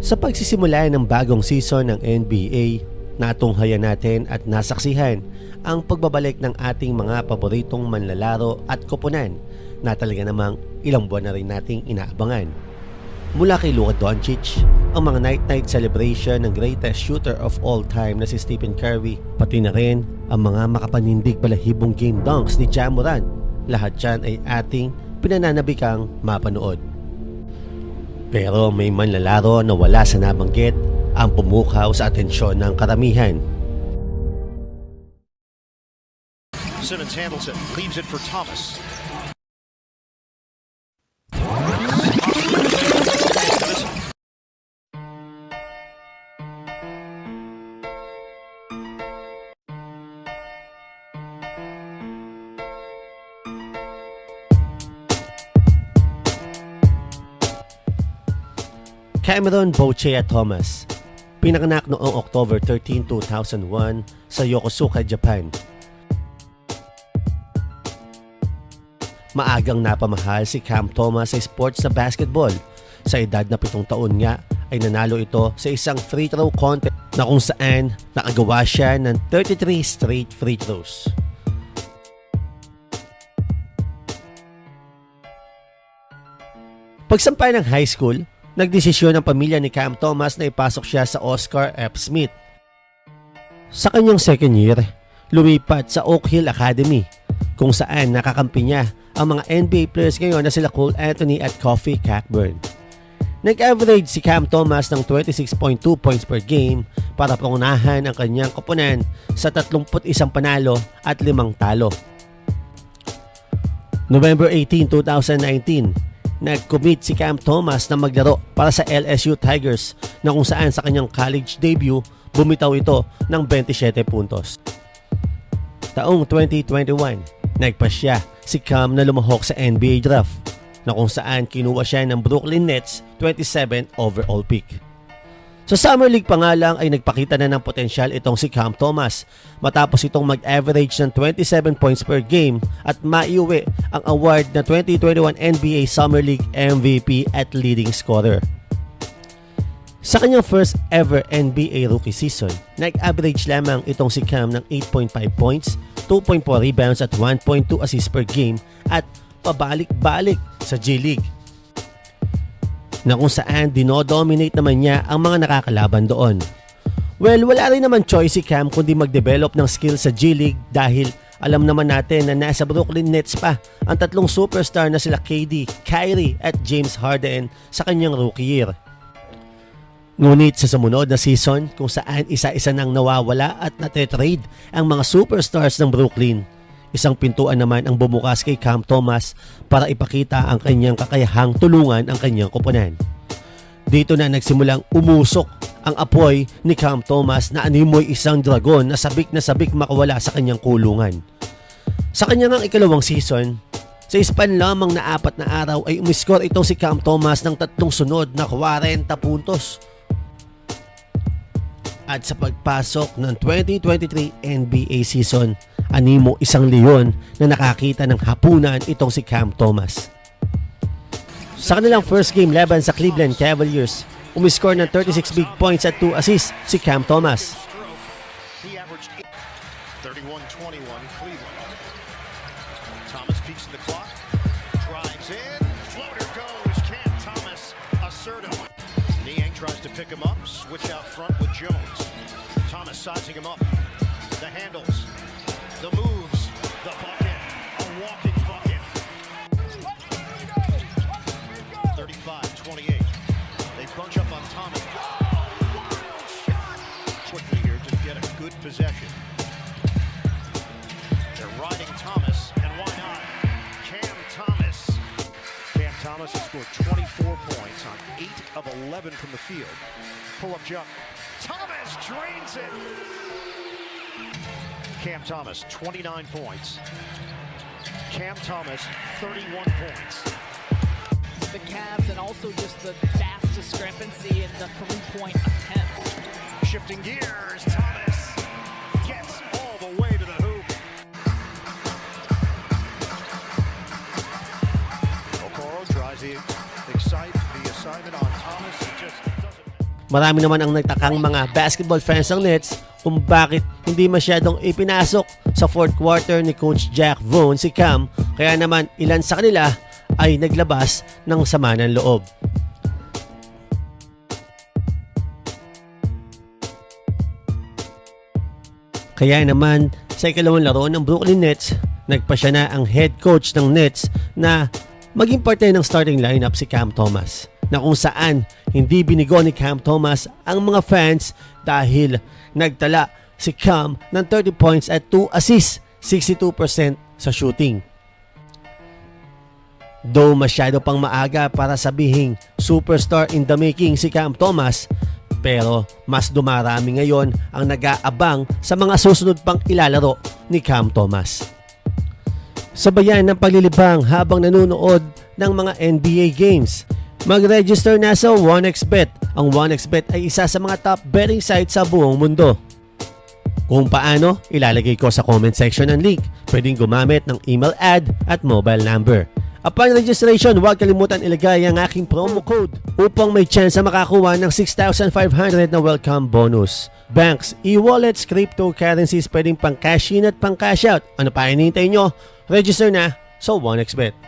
Sa pagsisimula ng bagong season ng NBA, natunghayan natin at nasaksihan ang pagbabalik ng ating mga paboritong manlalaro at koponan na talaga namang ilang buwan na rin nating inaabangan. Mula kay Luka Doncic, ang mga night-night celebration ng greatest shooter of all time na si Stephen Curry, pati na rin ang mga makapanindig balahibong game dunks ni Ja Morant. Lahat yan ay ating pinananabikang mapanood. Pero may manlalaro na wala sa nabanggit ang pumukaw sa atensyon ng karamihan. Simmons handles it, leaves it for Thomas. Cameron Boccia Thomas, pinanganak noong October 13, 2001 sa Yokosuka, Japan. Maagang napamahal si Cam Thomas sa sports na basketball. Sa edad na 7 taon nga ay nanalo ito sa isang free throw contest na kung saan nakagawa siya ng 33 straight free throws. Pagsampay ng high school, nagdesisyon ang pamilya ni Cam Thomas na ipasok siya sa Oscar F. Smith. Sa kanyang second year, lumipat sa Oak Hill Academy kung saan nakakampi niya ang mga NBA players ngayon na sila Cole Anthony at Kofi Cockburn. Nag-average si Cam Thomas ng 26.2 points per game para pangunahan ang kanyang koponan sa 31 panalo at 5 talo. November 18, 2019, nag-commit si Cam Thomas na maglaro para sa LSU Tigers na kung saan sa kanyang college debut, bumitaw ito ng 27 puntos. Taong 2021, nagpasya si Cam na lumahok sa NBA draft na kung saan kinuha siya ng Brooklyn Nets 27 overall pick. Sa Summer League pa nga lang ay nagpakita na ng potensyal itong si Cam Thomas matapos itong mag-average ng 27 points per game at maiuwi ang award na 2021 NBA Summer League MVP at leading scorer. Sa kanyang first ever NBA rookie season, nag-average lamang itong si Cam ng 8.5 points, 2.4 rebounds at 1.2 assists per game at pabalik-balik sa G League, na kung saan dinodominate naman niya ang mga nakakalaban doon. Well, wala rin naman choice si Cam kundi mag-develop ng skill sa G League dahil alam naman natin na nasa Brooklyn Nets pa ang tatlong superstar na sila KD, Kyrie at James Harden sa kanyang rookie year. Ngunit sa sumunod na season kung saan isa-isa nang nawawala at nate-trade ang mga superstars ng Brooklyn, isang pintuan naman ang bumukas kay Cam Thomas para ipakita ang kanyang kakayahang tulungan ang kanyang koponan. Dito na nagsimulang umusok ang apoy ni Cam Thomas na animoy isang dragon na sabik makawala sa kanyang kulungan. Sa kanyang ikalawang season, sa span lamang na 4 na araw ay umiskor itong si Cam Thomas ng 3 sunod na 40 puntos. At sa pagpasok ng 2023 NBA season, animo isang leon na nakakita ng hapunan itong si Cam Thomas. Sa kanilang first game laban sa Cleveland Cavaliers, umiskor ng 36 big points at 2 assists si Cam Thomas. He averaged 31-21 Cleveland. Thomas peeks the clock, drives in, floater goes. Cam Thomas assertive. Niang tries to pick him up, switch out front with Jones. Thomas sizing him up. The handles, the moves, the bucket, a walking bucket. 35-28. They bunch up on Thomas. Wild shot. Quickly here to get a good possession. They're riding Thomas, and why not? Cam Thomas. Cam Thomas has scored 24 points on 8 of 11 from the field. Pull-up jump. Thomas drains it. Cam Thomas, 29 points. Cam Thomas, 31 points. The Cavs and also just the vast discrepancy in the three-point attempts. Shifting gears, Thomas gets all the way to the hoop. Okoro tries the assignment on Thomas. It just doesn't. Marami naman ang nagtakang mga basketball fans ng Nets kung bakit hindi masyadong ipinasok sa fourth quarter ni Coach Jack Vaughn si Cam, kaya naman ilan sa kanila ay naglabas ng sama ng loob. Kaya naman sa ikalawang laro ng Brooklyn Nets, nagpa siya na ang head coach ng Nets na maging parte ng starting lineup si Cam Thomas, na kung saan hindi binigo ni Cam Thomas ang mga fans dahil nagtala si Cam ng 30 points at 2 assists, 62% sa shooting. Though masyado pang maaga para sabihing superstar in the making si Cam Thomas, pero mas dumarami ngayon ang nag-aabang sa mga susunod pang ilalaro ni Cam Thomas. Sabayan ng paglilibang habang nanonood ng mga NBA games, mag-register na sa 1xBet. Ang 1xBet ay isa sa mga top betting site sa buong mundo. Kung paano, ilalagay ko sa comment section ang link. Pwedeng gumamit ng email ad at mobile number. Upon registration, huwag kalimutan ilagay ang aking promo code upang may chance na makakuha ng 6,500 na welcome bonus. Banks, e-wallets, cryptocurrencies, pwedeng pang cash in at pang cash out. Ano pa hinihintay nyo? Register na sa 1xBet.